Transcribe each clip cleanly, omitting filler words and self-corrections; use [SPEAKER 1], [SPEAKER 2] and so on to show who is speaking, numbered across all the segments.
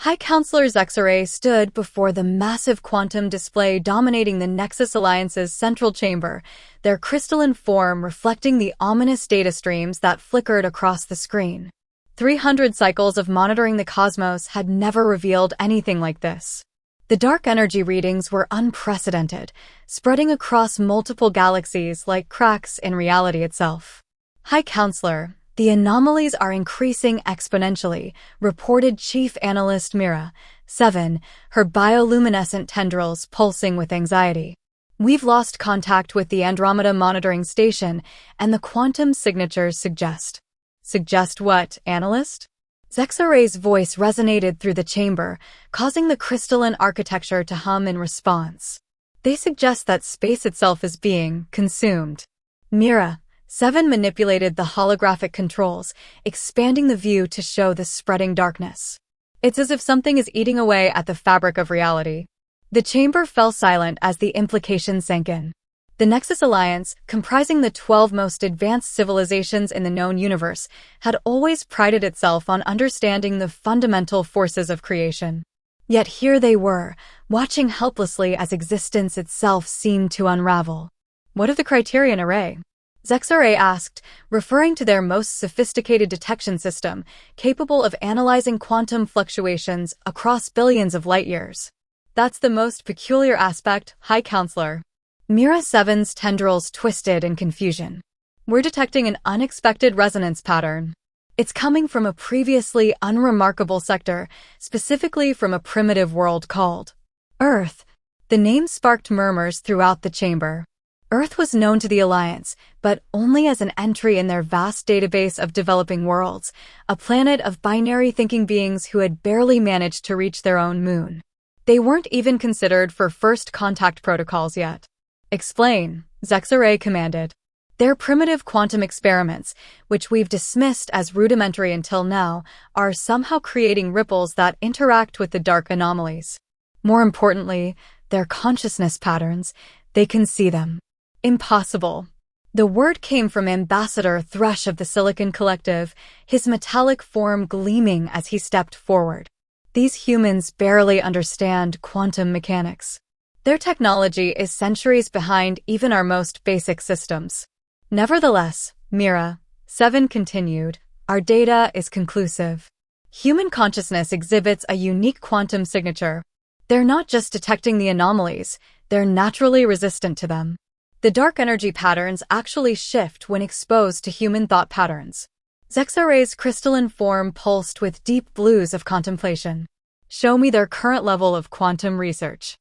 [SPEAKER 1] High Counselor Zexaray stood before the massive quantum display dominating the Nexus Alliance's central chamber, their crystalline form reflecting the ominous data streams that flickered across the screen. 300 cycles of monitoring the cosmos had never revealed anything like this. The dark energy readings were unprecedented, spreading across multiple galaxies like cracks in reality itself. High Counselor, the anomalies are increasing exponentially, reported Chief Analyst Mira, 7, her bioluminescent tendrils pulsing with anxiety. We've lost contact with the Andromeda monitoring station, and the quantum signatures suggest. Suggest what, Analyst? Zexaray's voice resonated through the chamber, causing the crystalline architecture to hum in response. They suggest that space itself is being consumed. Mira, 7 manipulated the holographic controls, expanding the view to show the spreading darkness. It's as if something is eating away at the fabric of reality. The chamber fell silent as the implication sank in. The Nexus Alliance, comprising the 12 most advanced civilizations in the known universe, had always prided itself on understanding the fundamental forces of creation. Yet here they were, watching helplessly as existence itself seemed to unravel. What of the Criterion Array? Zexaray asked, referring to their most sophisticated detection system, capable of analyzing quantum fluctuations across billions of light-years. That's the most peculiar aspect, High Counselor. Mira 7's tendrils twisted in confusion. We're detecting an unexpected resonance pattern. It's coming from a previously unremarkable sector, specifically from a primitive world called Earth. The name sparked murmurs throughout the chamber. Earth was known to the Alliance, but only as an entry in their vast database of developing worlds, a planet of binary thinking beings who had barely managed to reach their own moon. They weren't even considered for first contact protocols yet. Explain, Zexaray commanded. Their primitive quantum experiments, which we've dismissed as rudimentary until now, are somehow creating ripples that interact with the dark anomalies. More importantly, their consciousness patterns, they can see them. Impossible. The word came from Ambassador Thresh of the Silicon Collective, his metallic form gleaming as he stepped forward. These humans barely understand quantum mechanics. Their technology is centuries behind even our most basic systems. Nevertheless, Mira, 7 continued, our data is conclusive. Human consciousness exhibits a unique quantum signature. They're not just detecting the anomalies, they're naturally resistant to them. The dark energy patterns actually shift when exposed to human thought patterns. Zexaray's crystalline form pulsed with deep blues of contemplation. Show me their current level of quantum research.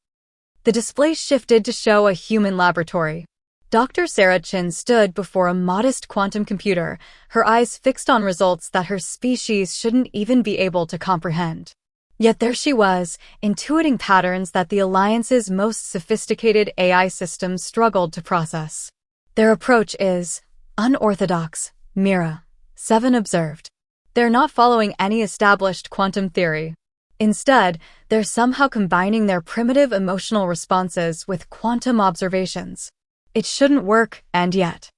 [SPEAKER 1] The display shifted to show a human laboratory. Dr. Sarah Chin stood before a modest quantum computer, her eyes fixed on results that her species shouldn't even be able to comprehend. Yet there she was, intuiting patterns that the Alliance's most sophisticated AI systems struggled to process. Their approach is unorthodox, Mira, 7 observed. They're not following any established quantum theory. Instead, they're somehow combining their primitive emotional responses with quantum observations. It shouldn't work, and yet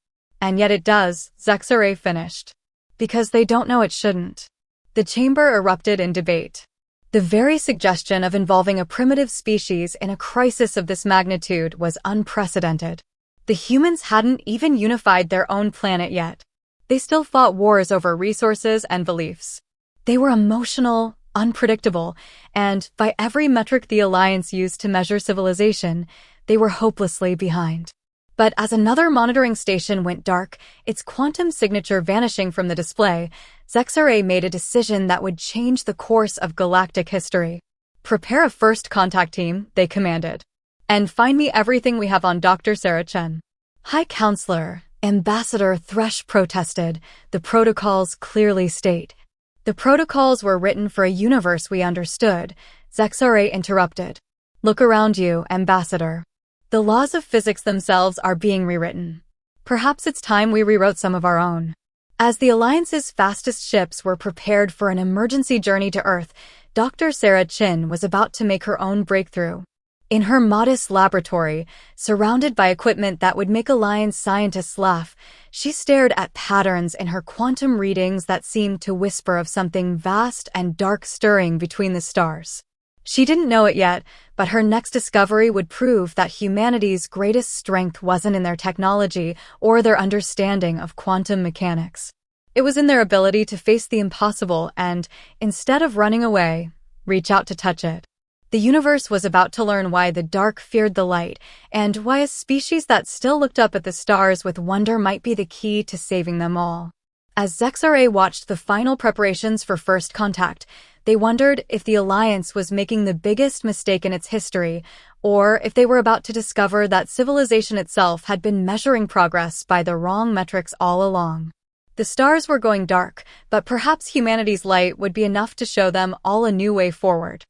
[SPEAKER 1] it does, Zexaray finished. Because they don't know it shouldn't. The chamber erupted in debate. The very suggestion of involving a primitive species in a crisis of this magnitude was unprecedented. The humans hadn't even unified their own planet yet. They still fought wars over resources and beliefs. They were emotional, unpredictable, and, by every metric the Alliance used to measure civilization, they were hopelessly behind. But as another monitoring station went dark, its quantum signature vanishing from the display, Zexaray made a decision that would change the course of galactic history. Prepare a first contact team, they commanded. And find me everything we have on Dr. Sarah Chen. High Counselor, Ambassador Thresh protested, the protocols clearly state. The protocols were written for a universe we understood, Zexaray interrupted. Look around you, Ambassador. The laws of physics themselves are being rewritten. Perhaps it's time we rewrote some of our own. As the Alliance's fastest ships were prepared for an emergency journey to Earth, Dr. Sarah Chin was about to make her own breakthrough. In her modest laboratory, surrounded by equipment that would make Alliance scientists laugh, she stared at patterns in her quantum readings that seemed to whisper of something vast and dark stirring between the stars. She didn't know it yet, but her next discovery would prove that humanity's greatest strength wasn't in their technology or their understanding of quantum mechanics. It was in their ability to face the impossible and, instead of running away, reach out to touch it. The universe was about to learn why the dark feared the light, and why a species that still looked up at the stars with wonder might be the key to saving them all. As Zexare watched the final preparations for first contact, they wondered if the Alliance was making the biggest mistake in its history, or if they were about to discover that civilization itself had been measuring progress by the wrong metrics all along. The stars were going dark, but perhaps humanity's light would be enough to show them all a new way forward.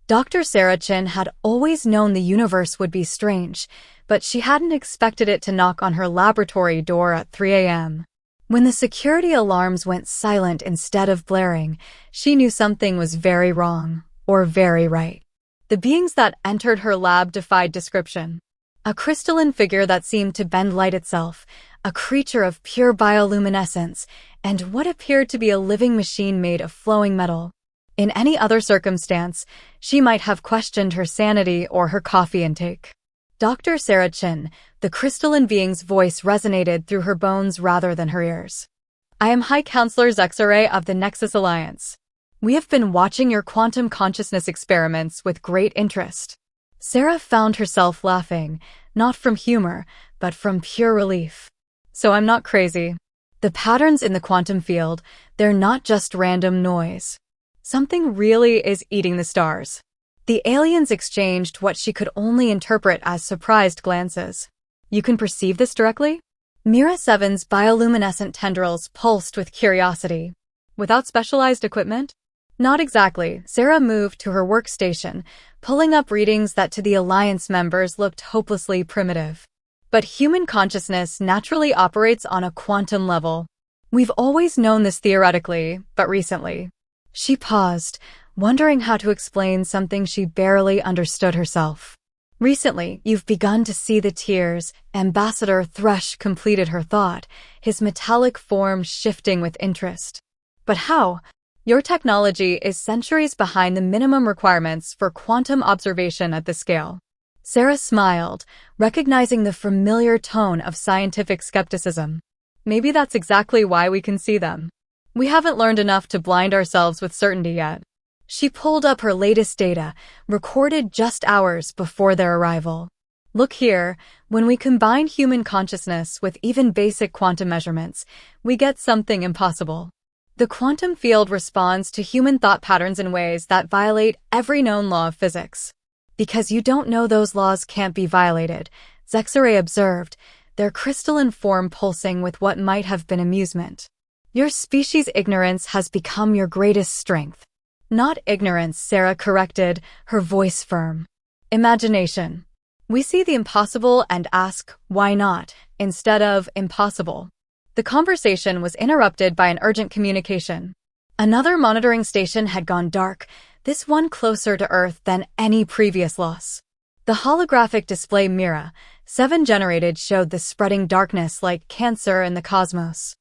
[SPEAKER 1] Dr. Sarah Chin had always known the universe would be strange, but she hadn't expected it to knock on her laboratory door at 3 a.m. When the security alarms went silent instead of blaring, she knew something was very wrong, or very right. The beings that entered her lab defied description. A crystalline figure that seemed to bend light itself, a creature of pure bioluminescence, and what appeared to be a living machine made of flowing metal. In any other circumstance, she might have questioned her sanity or her coffee intake. Dr. Sarah Chin, the crystalline being's voice resonated through her bones rather than her ears. I am High Counselor Zexare of the Nexus Alliance. We have been watching your quantum consciousness experiments with great interest. Sarah found herself laughing, not from humor, but from pure relief. So I'm not crazy. The patterns in the quantum field, they're not just random noise. Something really is eating the stars. The aliens exchanged what she could only interpret as surprised glances. You can perceive this directly? Mira 7's bioluminescent tendrils pulsed with curiosity. Without specialized equipment? Not exactly. Sarah moved to her workstation, pulling up readings that to the Alliance members looked hopelessly primitive. But human consciousness naturally operates on a quantum level. We've always known this theoretically, but recently. She paused, wondering how to explain something she barely understood herself. Recently, you've begun to see the tears. Ambassador Thrush completed her thought, his metallic form shifting with interest. But how? Your technology is centuries behind the minimum requirements for quantum observation at this scale. Sarah smiled, recognizing the familiar tone of scientific skepticism. Maybe that's exactly why we can see them. We haven't learned enough to blind ourselves with certainty yet. She pulled up her latest data, recorded just hours before their arrival. Look here, when we combine human consciousness with even basic quantum measurements, we get something impossible. The quantum field responds to human thought patterns in ways that violate every known law of physics. Because you don't know those laws can't be violated, Zexare observed, their crystalline form pulsing with what might have been amusement. Your species' ignorance has become your greatest strength. Not ignorance, Sarah corrected, her voice firm. Imagination. We see the impossible and ask, why not, instead of impossible. The conversation was interrupted by an urgent communication. Another monitoring station had gone dark, this one closer to Earth than any previous loss. The holographic display Mira 7 generated showed the spreading darkness like cancer in the cosmos.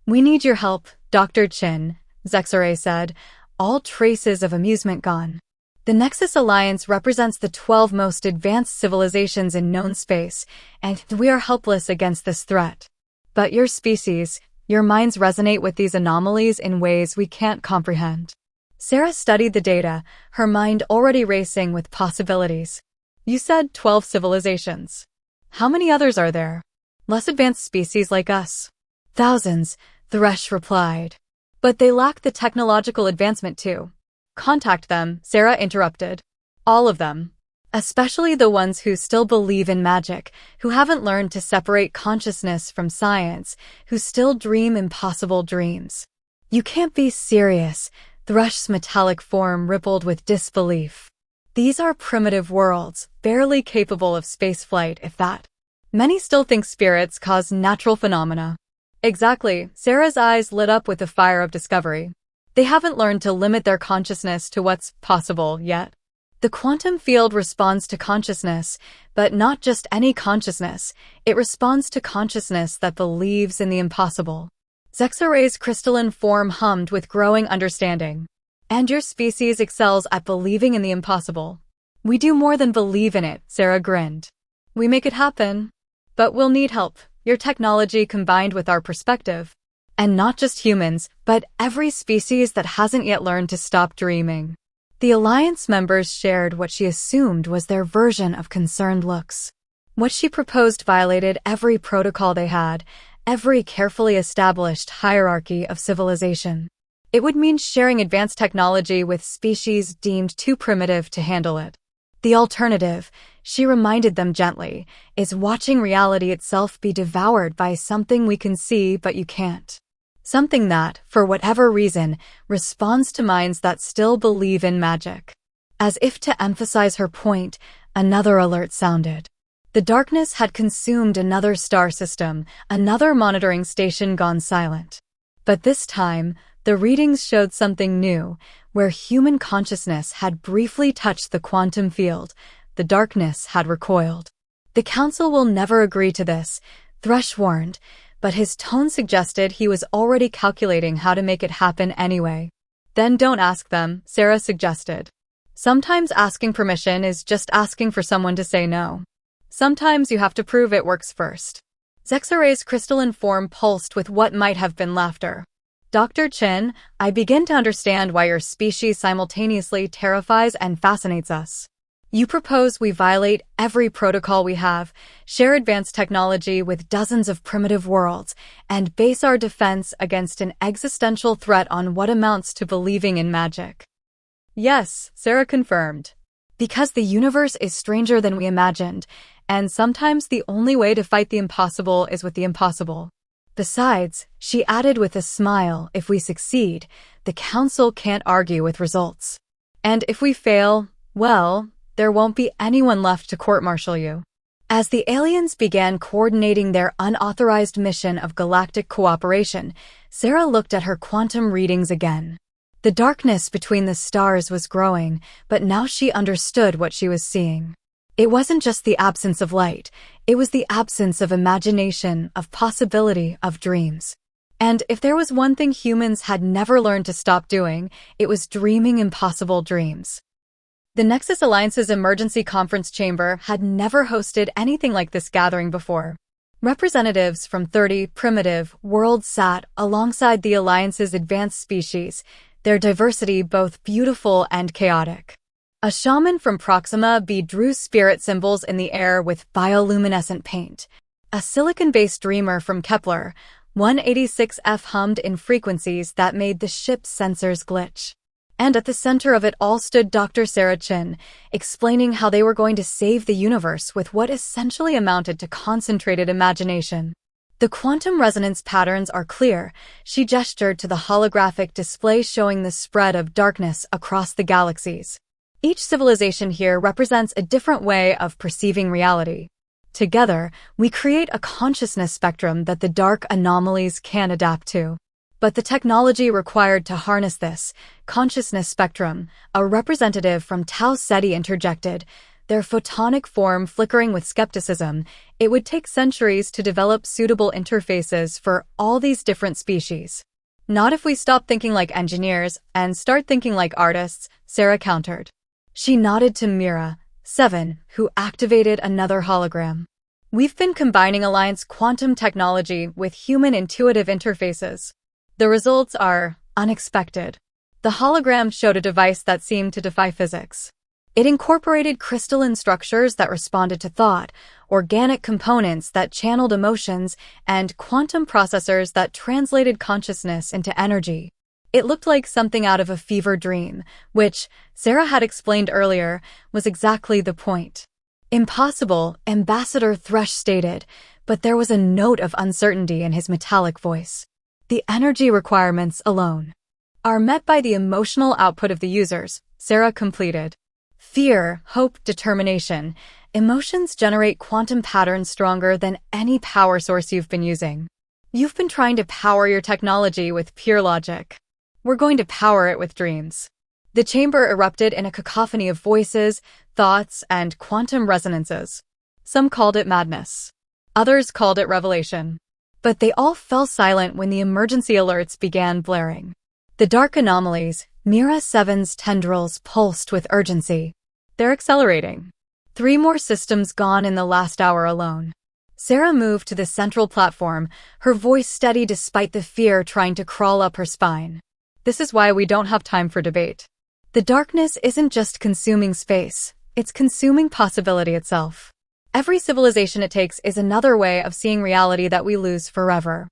[SPEAKER 1] We need your help, Dr. Chin, Zexare said, all traces of amusement gone. The Nexus Alliance represents the 12 most advanced civilizations in known space, and we are helpless against this threat. But your species, your minds resonate with these anomalies in ways we can't comprehend. Sarah studied the data, her mind already racing with possibilities. You said 12 civilizations. How many others are there? Less advanced species like us? Thousands, Thrush replied. But they lack the technological advancement too. Contact them, Sarah interrupted. All of them. Especially the ones who still believe in magic, who haven't learned to separate consciousness from science, who still dream impossible dreams. You can't be serious, Thrush's metallic form rippled with disbelief. These are primitive worlds, barely capable of spaceflight if that. Many still think spirits cause natural phenomena. Exactly, Sarah's eyes lit up with the fire of discovery. They haven't learned to limit their consciousness to what's possible yet. The quantum field responds to consciousness, but not just any consciousness. It responds to consciousness that believes in the impossible. Zexaray's crystalline form hummed with growing understanding. And your species excels at believing in the impossible. We do more than believe in it, Sarah grinned. We make it happen. But we'll need help, your technology combined with our perspective. And not just humans, but every species that hasn't yet learned to stop dreaming. The Alliance members shared what she assumed was their version of concerned looks. What she proposed violated every protocol they had, every carefully established hierarchy of civilization. It would mean sharing advanced technology with species deemed too primitive to handle it. The alternative, she reminded them gently, is watching reality itself be devoured by something we can see but you can't. Something that, for whatever reason, responds to minds that still believe in magic. As if to emphasize her point, another alert sounded. The darkness had consumed another star system, another monitoring station gone silent. But this time, the readings showed something new. Where human consciousness had briefly touched the quantum field, the darkness had recoiled. The Council will never agree to this, Thrush warned, but his tone suggested he was already calculating how to make it happen anyway. Then don't ask them, Sarah suggested. Sometimes asking permission is just asking for someone to say no. Sometimes you have to prove it works first. Zexaray's crystalline form pulsed with what might have been laughter. Dr. Chin, I begin to understand why your species simultaneously terrifies and fascinates us. You propose we violate every protocol we have, share advanced technology with dozens of primitive worlds, and base our defense against an existential threat on what amounts to believing in magic. Yes, Sarah confirmed. Because the universe is stranger than we imagined, and sometimes the only way to fight the impossible is with the impossible. Besides, she added with a smile, if we succeed, the Council can't argue with results. And if we fail, well, there won't be anyone left to court-martial you. As the aliens began coordinating their unauthorized mission of galactic cooperation, Sarah looked at her quantum readings again. The darkness between the stars was growing, but now she understood what she was seeing. It wasn't just the absence of light, it was the absence of imagination, of possibility, of dreams. And if there was one thing humans had never learned to stop doing, it was dreaming impossible dreams. The Nexus Alliance's emergency conference chamber had never hosted anything like this gathering before. Representatives from 30 primitive worlds sat alongside the Alliance's advanced species, their diversity both beautiful and chaotic. A shaman from Proxima B drew spirit symbols in the air with bioluminescent paint. A silicon-based dreamer from Kepler, 186F hummed in frequencies that made the ship's sensors glitch. And at the center of it all stood Dr. Sarah Chin, explaining how they were going to save the universe with what essentially amounted to concentrated imagination. The quantum resonance patterns are clear, she gestured to the holographic display showing the spread of darkness across the galaxies. Each civilization here represents a different way of perceiving reality. Together, we create a consciousness spectrum that the dark anomalies can adapt to. But the technology required to harness this consciousness spectrum, a representative from Tau Ceti interjected, their photonic form flickering with skepticism, it would take centuries to develop suitable interfaces for all these different species. Not if we stop thinking like engineers and start thinking like artists, Sarah countered. She nodded to Mira, 7, who activated another hologram. We've been combining Alliance quantum technology with human intuitive interfaces. The results are unexpected. The hologram showed a device that seemed to defy physics. It incorporated crystalline structures that responded to thought, organic components that channeled emotions, and quantum processors that translated consciousness into energy. It looked like something out of a fever dream, which, Sarah had explained earlier, was exactly the point. Impossible, Ambassador Thrush stated, but there was a note of uncertainty in his metallic voice. The energy requirements alone are met by the emotional output of the users, Sarah completed. Fear, hope, determination. Emotions generate quantum patterns stronger than any power source you've been using. You've been trying to power your technology with pure logic. We're going to power it with dreams. The chamber erupted in a cacophony of voices, thoughts, and quantum resonances. Some called it madness. Others called it revelation. But they all fell silent when the emergency alerts began blaring. The dark anomalies, Mira 7's tendrils pulsed with urgency. They're accelerating. 3 more systems gone in the last hour alone. Sarah moved to the central platform, her voice steady despite the fear trying to crawl up her spine. This is why we don't have time for debate. The darkness isn't just consuming space, it's consuming possibility itself. Every civilization it takes is another way of seeing reality that we lose forever.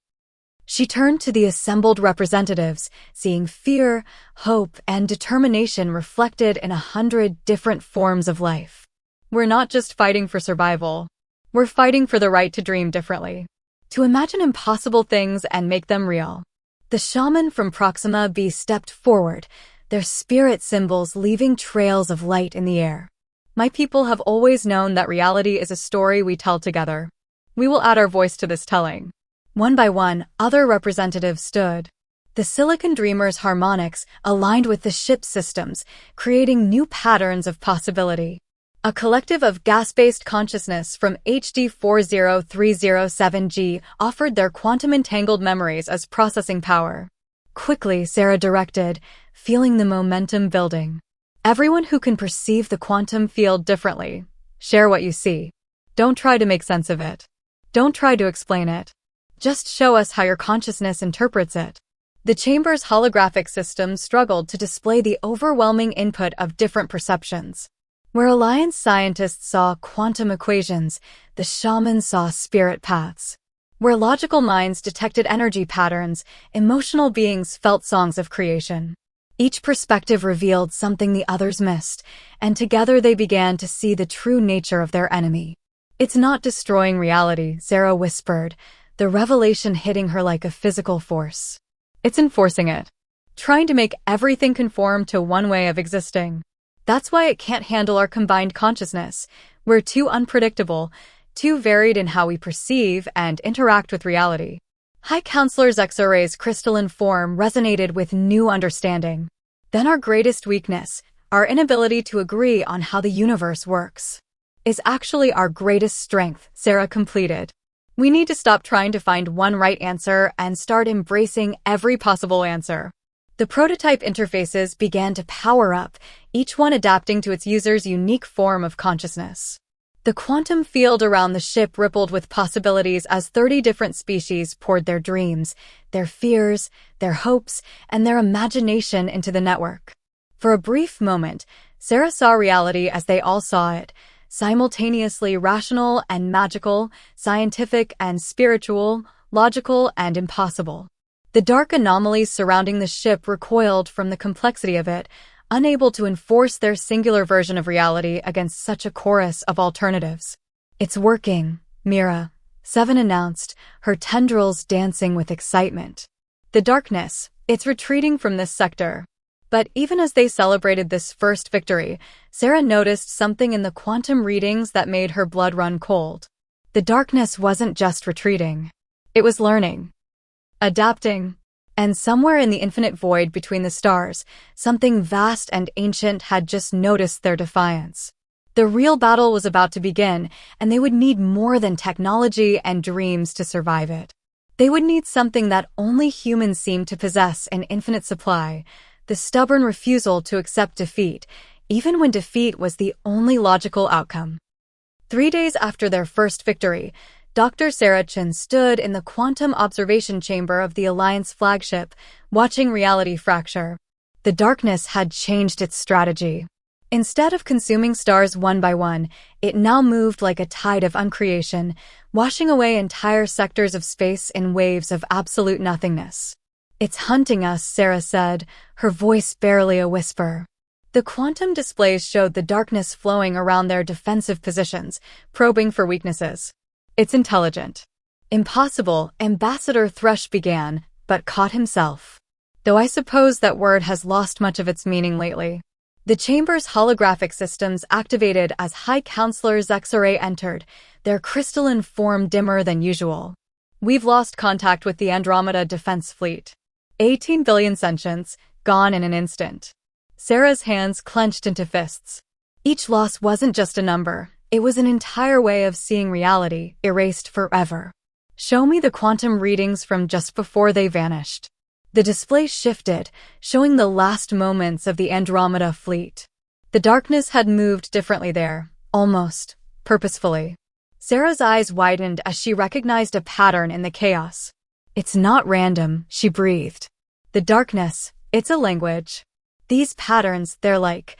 [SPEAKER 1] She turned to the assembled representatives, seeing fear, hope, and determination reflected in 100 different forms of life. We're not just fighting for survival. We're fighting for the right to dream differently, to imagine impossible things and make them real. The shaman from Proxima B stepped forward, their spirit symbols leaving trails of light in the air. My people have always known that reality is a story we tell together. We will add our voice to this telling. One by one, other representatives stood. The Silicon Dreamers' harmonics aligned with the ship's systems, creating new patterns of possibility. A collective of gas-based consciousness from HD 40307G offered their quantum-entangled memories as processing power. Quickly, Sarah directed, feeling the momentum building. Everyone who can perceive the quantum field differently, share what you see. Don't try to make sense of it. Don't try to explain it. Just show us how your consciousness interprets it. The chamber's holographic system struggled to display the overwhelming input of different perceptions. Where Alliance scientists saw quantum equations, the shamans saw spirit paths. Where logical minds detected energy patterns, emotional beings felt songs of creation. Each perspective revealed something the others missed, and together they began to see the true nature of their enemy. It's not destroying reality, Sarah whispered, the revelation hitting her like a physical force. It's enforcing it, trying to make everything conform to one way of existing. That's why it can't handle our combined consciousness. We're too unpredictable, too varied in how we perceive and interact with reality. High Counselor's X-Array's crystalline form resonated with new understanding. Then our greatest weakness, our inability to agree on how the universe works, is actually our greatest strength, Sarah completed. We need to stop trying to find one right answer and start embracing every possible answer. The prototype interfaces began to power up, each one adapting to its user's unique form of consciousness. The quantum field around the ship rippled with possibilities as 30 different species poured their dreams, their fears, their hopes, and their imagination into the network. For a brief moment, Sarah saw reality as they all saw it, simultaneously rational and magical, scientific and spiritual, logical and impossible. The dark anomalies surrounding the ship recoiled from the complexity of it, unable to enforce their singular version of reality against such a chorus of alternatives. It's working, Mira 7 announced, her tendrils dancing with excitement. The darkness, it's retreating from this sector. But even as they celebrated this first victory, Sarah noticed something in the quantum readings that made her blood run cold. The darkness wasn't just retreating. It was learning, adapting, and somewhere in the infinite void between the stars, something vast and ancient had just noticed their defiance. The real battle was about to begin, and they would need more than technology and dreams to survive it. They would need something that only humans seem to possess in infinite supply, the stubborn refusal to accept defeat, even when defeat was the only logical outcome. 3 days after their first victory, Dr. Sarah Chin stood in the quantum observation chamber of the Alliance flagship, watching reality fracture. The darkness had changed its strategy. Instead of consuming stars one by one, it now moved like a tide of uncreation, washing away entire sectors of space in waves of absolute nothingness. It's hunting us, Sarah said, her voice barely a whisper. The quantum displays showed the darkness flowing around their defensive positions, probing for weaknesses. It's intelligent. Impossible, Ambassador Thrush began, but caught himself. Though I suppose that word has lost much of its meaning lately. The chamber's holographic systems activated as High Counselor's X-Array entered, their crystalline form dimmer than usual. We've lost contact with the Andromeda Defense Fleet. 18 billion sentients, gone in an instant. Sarah's hands clenched into fists. Each loss wasn't just a number. It was an entire way of seeing reality, erased forever. Show me the quantum readings from just before they vanished. The display shifted, showing the last moments of the Andromeda fleet. The darkness had moved differently there, almost purposefully. Sarah's eyes widened as she recognized a pattern in the chaos. It's not random, she breathed. The darkness, it's a language. These patterns, they're like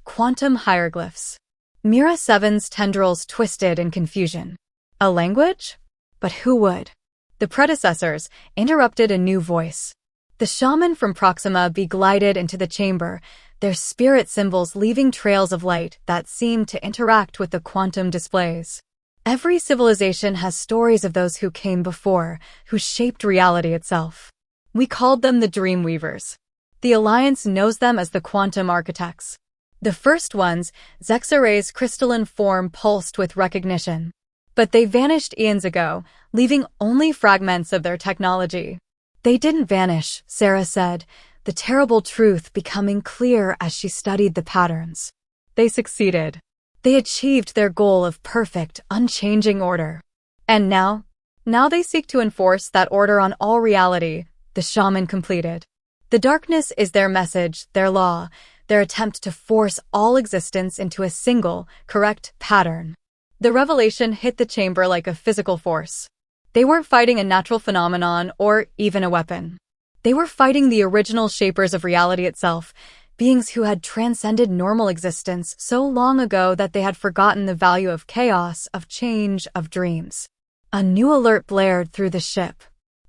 [SPEAKER 1] quantum hieroglyphs. Mira 7's tendrils twisted in confusion. A language? But who would? The predecessors interrupted a new voice. The shaman from Proxima glided into the chamber, their spirit symbols leaving trails of light that seemed to interact with the quantum displays. Every civilization has stories of those who came before, who shaped reality itself. We called them the Dreamweavers. The Alliance knows them as the Quantum Architects. The first ones, Zexaray's crystalline form pulsed with recognition. But they vanished eons ago, leaving only fragments of their technology. They didn't vanish, Sarah said, the terrible truth becoming clear as she studied the patterns. They succeeded. They achieved their goal of perfect, unchanging order. And now they seek to enforce that order on all reality, the shaman completed. The darkness is their message, their law, their attempt to force all existence into a single, correct pattern. The revelation hit the chamber like a physical force. They weren't fighting a natural phenomenon or even a weapon. They were fighting the original shapers of reality itself, beings who had transcended normal existence so long ago that they had forgotten the value of chaos, of change, of dreams. A new alert blared through the ship.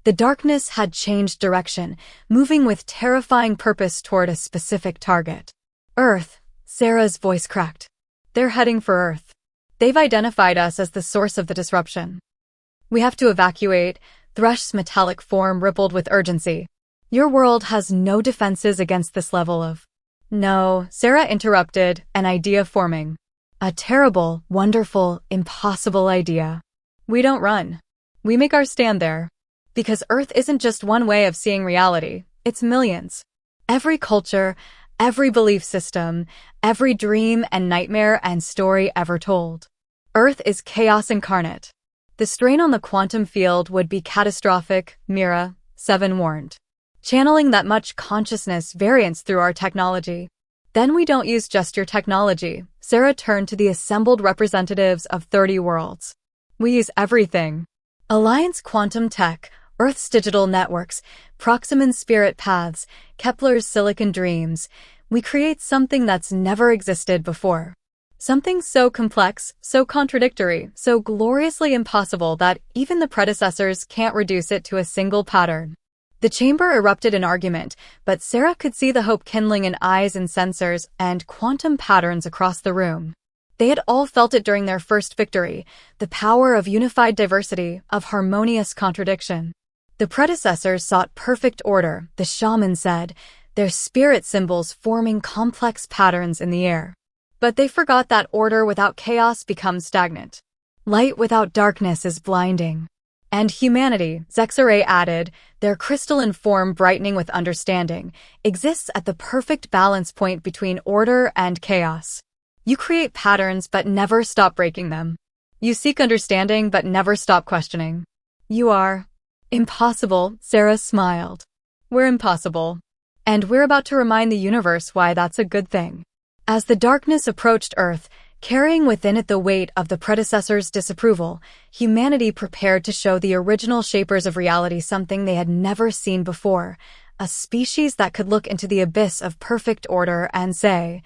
[SPEAKER 1] The darkness had changed direction, moving with terrifying purpose toward a specific target. Earth, Sarah's voice cracked. They're heading for Earth. They've identified us as the source of the disruption. We have to evacuate. Thresh's metallic form rippled with urgency. Your world has no defenses against this level of... No, Sarah interrupted, an idea forming. A terrible, wonderful, impossible idea. We don't run. We make our stand there. Because Earth isn't just one way of seeing reality, it's millions. Every culture, every belief system, every dream and nightmare and story ever told. Earth is chaos incarnate. The strain on the quantum field would be catastrophic, Mira 7 warned. Channeling that much consciousness variance through our technology. Then we don't use just your technology. Sarah turned to the assembled representatives of 30 worlds. We use everything. Alliance Quantum Tech, Earth's digital networks, Proximan spirit paths, Kepler's silicon dreams. We create something that's never existed before. Something so complex, so contradictory, so gloriously impossible that even the predecessors can't reduce it to a single pattern. The chamber erupted in argument, but Sarah could see the hope kindling in eyes and sensors and quantum patterns across the room. They had all felt it during their first victory, the power of unified diversity, of harmonious contradiction. The predecessors sought perfect order, the shaman said, their spirit symbols forming complex patterns in the air. But they forgot that order without chaos becomes stagnant. Light without darkness is blinding. And humanity, Zexaray added, their crystalline form brightening with understanding, exists at the perfect balance point between order and chaos. You create patterns but never stop breaking them. You seek understanding but never stop questioning. You are impossible, Sarah smiled. We're impossible. And we're about to remind the universe why that's a good thing. As the darkness approached Earth, carrying within it the weight of the predecessors' disapproval, humanity prepared to show the original shapers of reality something they had never seen before, a species that could look into the abyss of perfect order and say,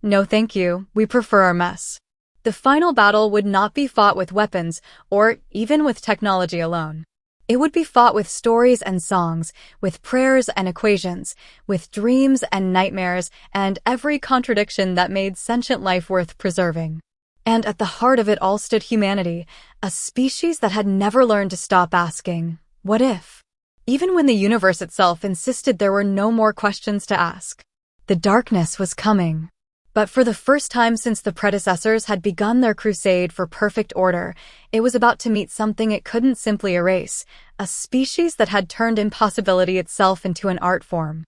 [SPEAKER 1] "No thank you, we prefer our mess." The final battle would not be fought with weapons or even with technology alone. It would be fought with stories and songs, with prayers and equations, with dreams and nightmares, and every contradiction that made sentient life worth preserving. And at the heart of it all stood humanity, a species that had never learned to stop asking, what if? Even when the universe itself insisted there were no more questions to ask. The darkness was coming. But for the first time since the predecessors had begun their crusade for perfect order, it was about to meet something it couldn't simply erase, a species that had turned impossibility itself into an art form.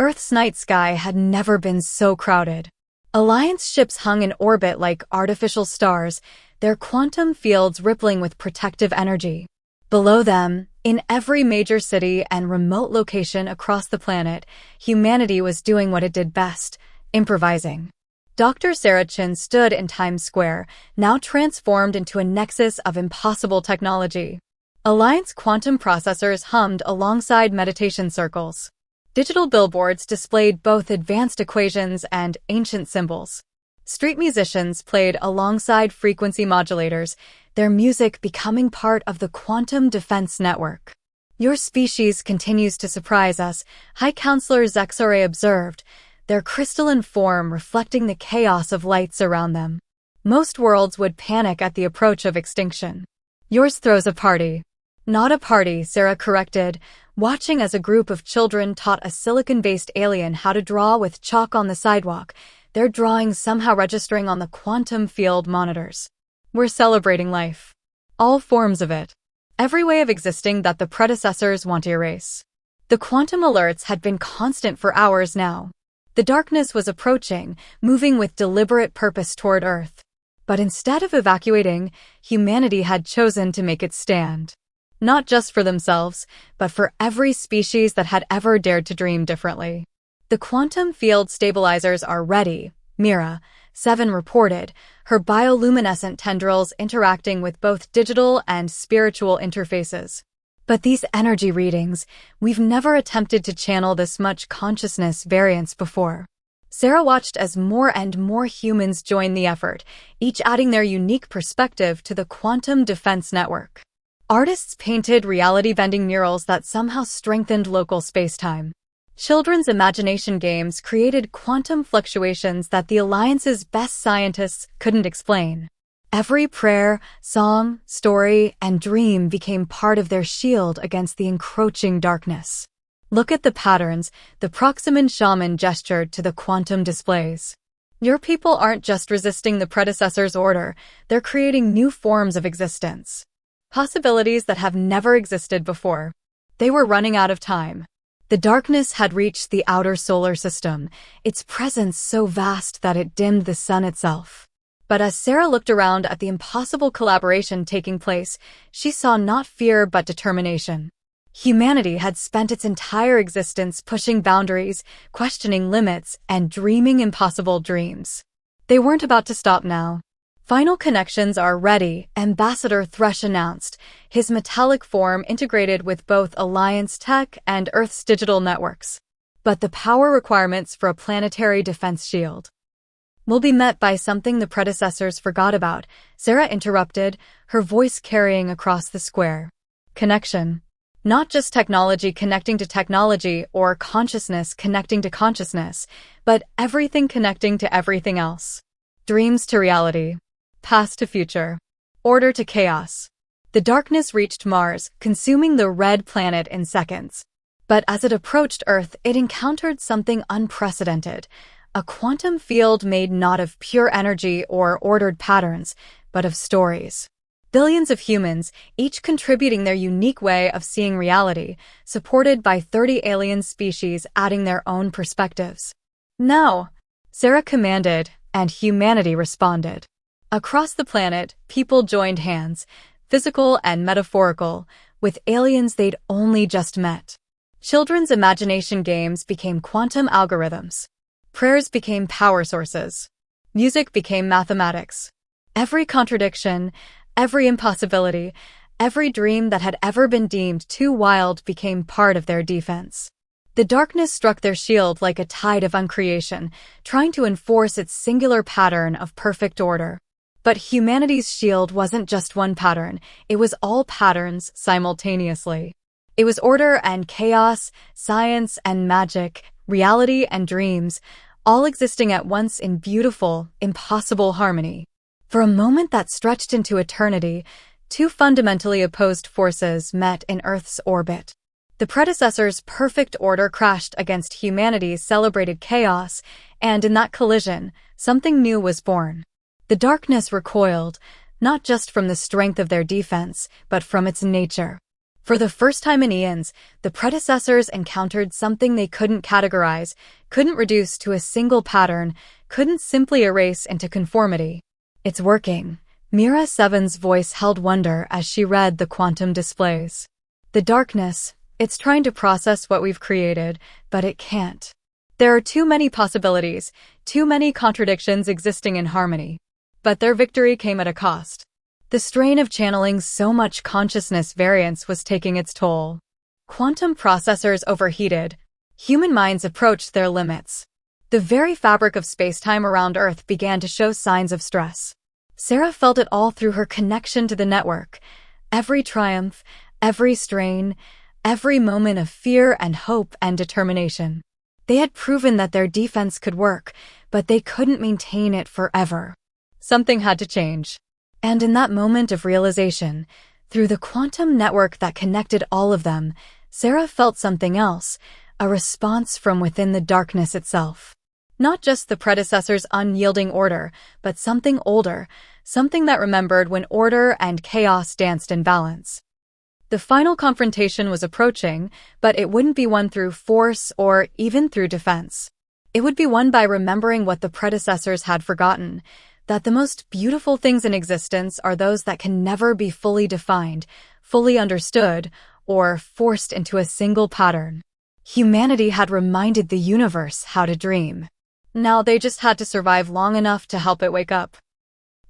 [SPEAKER 1] Earth's night sky had never been so crowded. Alliance ships hung in orbit like artificial stars, their quantum fields rippling with protective energy. Below them, in every major city and remote location across the planet, humanity was doing what it did best, improvising. Dr. Sarah Chin stood in Times Square, now transformed into a nexus of impossible technology. Alliance quantum processors hummed alongside meditation circles. Digital billboards displayed both advanced equations and ancient symbols. Street musicians played alongside frequency modulators, their music becoming part of the quantum defense network. Your species continues to surprise us, High Counselor Zexore observed, their crystalline form reflecting the chaos of lights around them. Most worlds would panic at the approach of extinction. Yours throws a party. Not a party, Sarah corrected, watching as a group of children taught a silicon-based alien how to draw with chalk on the sidewalk, their drawings somehow registering on the quantum field monitors. We're celebrating life. All forms of it. Every way of existing that the predecessors want to erase. The quantum alerts had been constant for hours now. The darkness was approaching, moving with deliberate purpose toward Earth. But instead of evacuating, humanity had chosen to make it stand. Not just for themselves, but for every species that had ever dared to dream differently. The quantum field stabilizers are ready, Mira, 7 reported, her bioluminescent tendrils interacting with both digital and spiritual interfaces. But these energy readings, we've never attempted to channel this much consciousness variance before. Sarah watched as more and more humans joined the effort, each adding their unique perspective to the quantum defense network. Artists painted reality-bending murals that somehow strengthened local spacetime. Children's imagination games created quantum fluctuations that the Alliance's best scientists couldn't explain. Every prayer, song, story, and dream became part of their shield against the encroaching darkness. Look at the patterns, the Proximan shaman gestured to the quantum displays. Your people aren't just resisting the predecessor's order, they're creating new forms of existence. Possibilities that have never existed before. They were running out of time. The darkness had reached the outer solar system, its presence so vast that it dimmed the sun itself. But as Sarah looked around at the impossible collaboration taking place, she saw not fear but determination. Humanity had spent its entire existence pushing boundaries, questioning limits, and dreaming impossible dreams. They weren't about to stop now. Final connections are ready, Ambassador Thrush announced, his metallic form integrated with both Alliance tech and Earth's digital networks. But the power requirements for a planetary defense shield will be met by something the predecessors forgot about, Sarah interrupted, her voice carrying across the square. Connection. Not just technology connecting to technology or consciousness connecting to consciousness, but everything connecting to everything else. Dreams to reality. Past to future. Order to chaos. The darkness reached Mars, consuming the red planet in seconds. But as it approached Earth, it encountered something unprecedented. A quantum field made not of pure energy or ordered patterns, but of stories. Billions of humans, each contributing their unique way of seeing reality, supported by 30 alien species adding their own perspectives. Now, Sarah commanded, and humanity responded. Across the planet, people joined hands, physical and metaphorical, with aliens they'd only just met. Children's imagination games became quantum algorithms. Prayers became power sources. Music became mathematics. Every contradiction, every impossibility, every dream that had ever been deemed too wild became part of their defense. The darkness struck their shield like a tide of uncreation, trying to enforce its singular pattern of perfect order. But humanity's shield wasn't just one pattern, it was all patterns simultaneously. It was order and chaos, science and magic, reality and dreams, all existing at once in beautiful, impossible harmony. For a moment that stretched into eternity, two fundamentally opposed forces met in Earth's orbit. The predecessor's perfect order crashed against humanity's celebrated chaos, and in that collision, something new was born. The darkness recoiled, not just from the strength of their defense, but from its nature. For the first time in eons, the predecessors encountered something they couldn't categorize, couldn't reduce to a single pattern, couldn't simply erase into conformity. It's working. Mira Seven's voice held wonder as she read the quantum displays. The darkness, it's trying to process what we've created, but it can't. There are too many possibilities, too many contradictions existing in harmony. But their victory came at a cost. The strain of channeling so much consciousness variance was taking its toll. Quantum processors overheated. Human minds approached their limits. The very fabric of spacetime around Earth began to show signs of stress. Sarah felt it all through her connection to the network. Every triumph, every strain, every moment of fear and hope and determination. They had proven that their defense could work, but they couldn't maintain it forever. Something had to change. And in that moment of realization, through the quantum network that connected all of them, Sarah felt something else, a response from within the darkness itself. Not just the predecessor's unyielding order, but something older, something that remembered when order and chaos danced in balance. The final confrontation was approaching, but it wouldn't be won through force or even through defense. It would be won by remembering what the predecessors had forgotten, that the most beautiful things in existence are those that can never be fully defined, fully understood, or forced into a single pattern. Humanity had reminded the universe how to dream. Now they just had to survive long enough to help it wake up.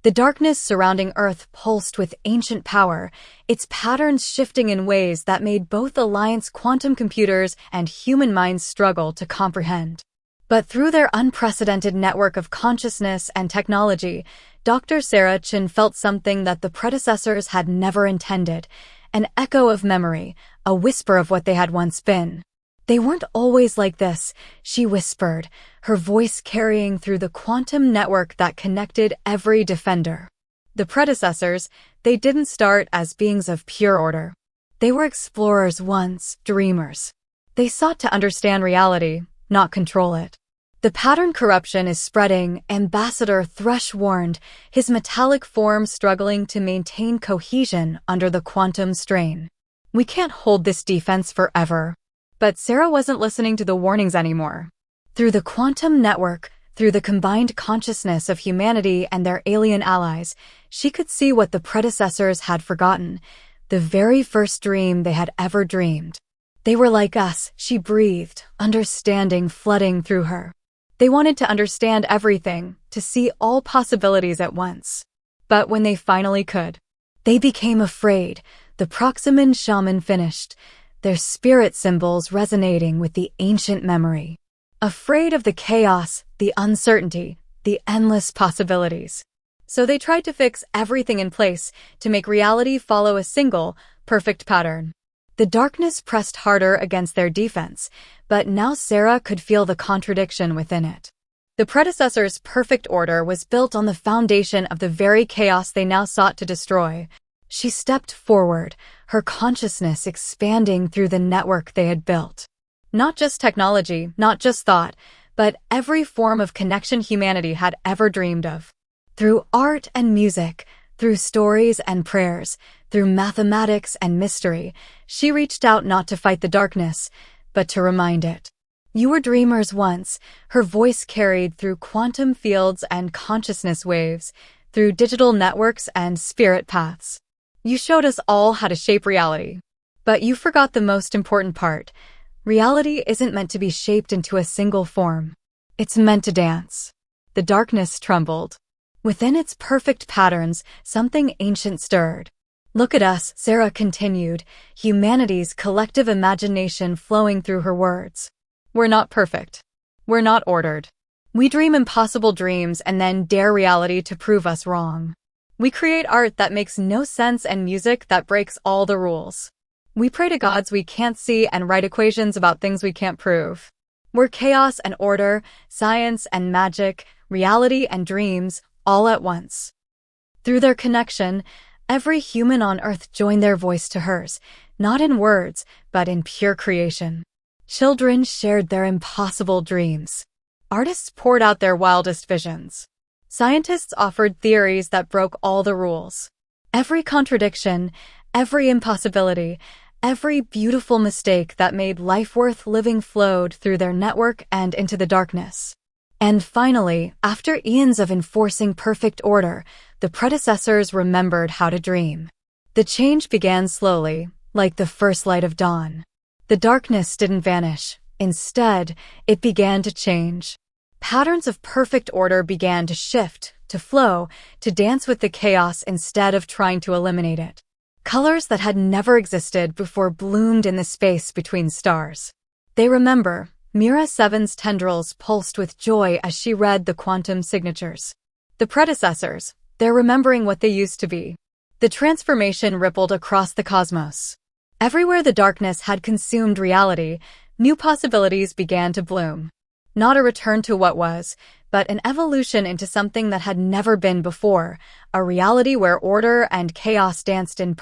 [SPEAKER 1] The darkness surrounding Earth pulsed with ancient power, its patterns shifting in ways that made both Alliance quantum computers and human minds struggle to comprehend. But through their unprecedented network of consciousness and technology, Dr. Sarah Chin felt something that the predecessors had never intended, an echo of memory, a whisper of what they had once been. They weren't always like this, she whispered, her voice carrying through the quantum network that connected every defender. The predecessors, they didn't start as beings of pure order. They were explorers once, dreamers. They sought to understand reality, not control it. The pattern corruption is spreading, Ambassador Thrush warned, his metallic form struggling to maintain cohesion under the quantum strain. We can't hold this defense forever. But Sarah wasn't listening to the warnings anymore. Through the quantum network, through the combined consciousness of humanity and their alien allies, she could see what the predecessors had forgotten, the very first dream they had ever dreamed. They were like us, she breathed, understanding flooding through her. They wanted to understand everything, to see all possibilities at once. But when they finally could, they became afraid, the Proximan shaman finished, their spirit symbols resonating with the ancient memory. Afraid of the chaos, the uncertainty, the endless possibilities. So they tried to fix everything in place to make reality follow a single, perfect pattern. The darkness pressed harder against their defense, but now Sarah could feel the contradiction within it. The predecessor's perfect order was built on the foundation of the very chaos they now sought to destroy. She stepped forward, her consciousness expanding through the network they had built. Not just technology, not just thought, but every form of connection humanity had ever dreamed of. Through art and music, through stories and prayers, through mathematics and mystery, she reached out not to fight the darkness, but to remind it. You were dreamers once, her voice carried through quantum fields and consciousness waves, through digital networks and spirit paths. You showed us all how to shape reality. But you forgot the most important part. Reality isn't meant to be shaped into a single form. It's meant to dance. The darkness trembled. Within its perfect patterns, something ancient stirred. Look at us, Sarah continued, humanity's collective imagination flowing through her words. We're not perfect. We're not ordered. We dream impossible dreams and then dare reality to prove us wrong. We create art that makes no sense and music that breaks all the rules. We pray to gods we can't see and write equations about things we can't prove. We're chaos and order, science and magic, reality and dreams, all at once. Through their connection, every human on Earth joined their voice to hers, not in words, but in pure creation. Children shared their impossible dreams. Artists poured out their wildest visions. Scientists offered theories that broke all the rules. Every contradiction, every impossibility, Every beautiful mistake that made life worth living flowed through their network and into the darkness. And finally, after eons of enforcing perfect order, the predecessors remembered how to dream. The change began slowly, like the first light of dawn. The darkness didn't vanish. Instead, it began to change. Patterns of perfect order began to shift, to flow, to dance with the chaos instead of trying to eliminate it. Colors that had never existed before bloomed in the space between stars. They remember. Mira 7's tendrils pulsed with joy as she read the quantum signatures. The predecessors, they're remembering what they used to be. The transformation rippled across the cosmos. Everywhere the darkness had consumed reality, new possibilities began to bloom. Not a return to what was, but an evolution into something that had never been before, a reality where order and chaos danced in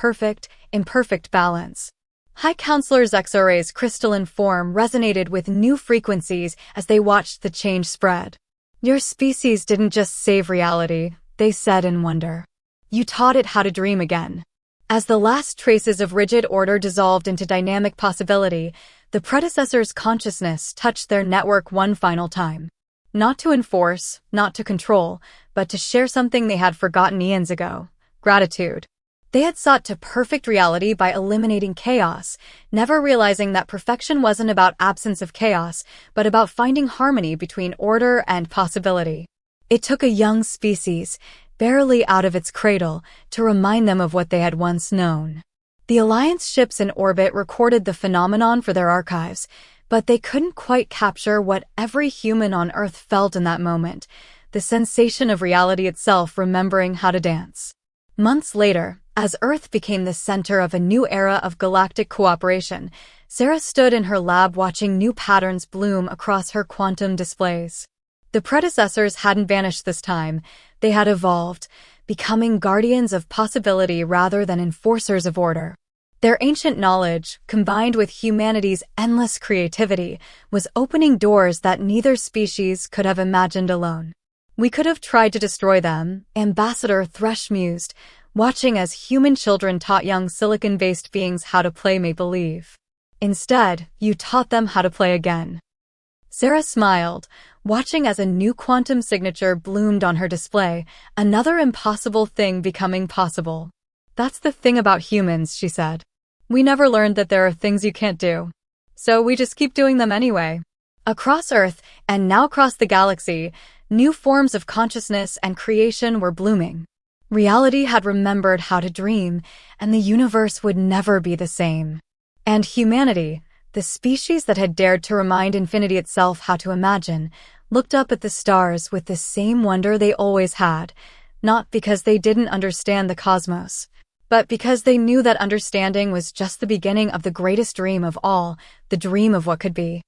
[SPEAKER 1] imperfect balance. High Counselor Xoray's crystalline form resonated with new frequencies as they watched the change spread. Your species didn't just save reality, they said in wonder. You taught it how to dream again. As the last traces of rigid order dissolved into dynamic possibility, the predecessors' consciousness touched their network one final time. Not to enforce, not to control, but to share something they had forgotten eons ago: gratitude. They had sought to perfect reality by eliminating chaos, never realizing that perfection wasn't about absence of chaos, but about finding harmony between order and possibility. It took a young species, barely out of its cradle, to remind them of what they had once known. The Alliance ships in orbit recorded the phenomenon for their archives, but they couldn't quite capture what every human on Earth felt in that moment, the sensation of reality itself remembering how to dance. Months later, as Earth became the center of a new era of galactic cooperation, Sarah stood in her lab watching new patterns bloom across her quantum displays. The predecessors hadn't vanished this time. They had evolved, becoming guardians of possibility rather than enforcers of order. Their ancient knowledge, combined with humanity's endless creativity, was opening doors that neither species could have imagined alone. We could have tried to destroy them, Ambassador Thresh mused, watching as human children taught young silicon-based beings how to play make-believe. Instead, you taught them how to play again. Sarah smiled, watching as a new quantum signature bloomed on her display, another impossible thing becoming possible. That's the thing about humans, she said. We never learned that there are things you can't do. So we just keep doing them anyway. Across Earth, and now across the galaxy, new forms of consciousness and creation were blooming. Reality had remembered how to dream, and the universe would never be the same. And humanity, the species that had dared to remind infinity itself how to imagine, looked up at the stars with the same wonder they always had, not because they didn't understand the cosmos, but because they knew that understanding was just the beginning of the greatest dream of all, the dream of what could be.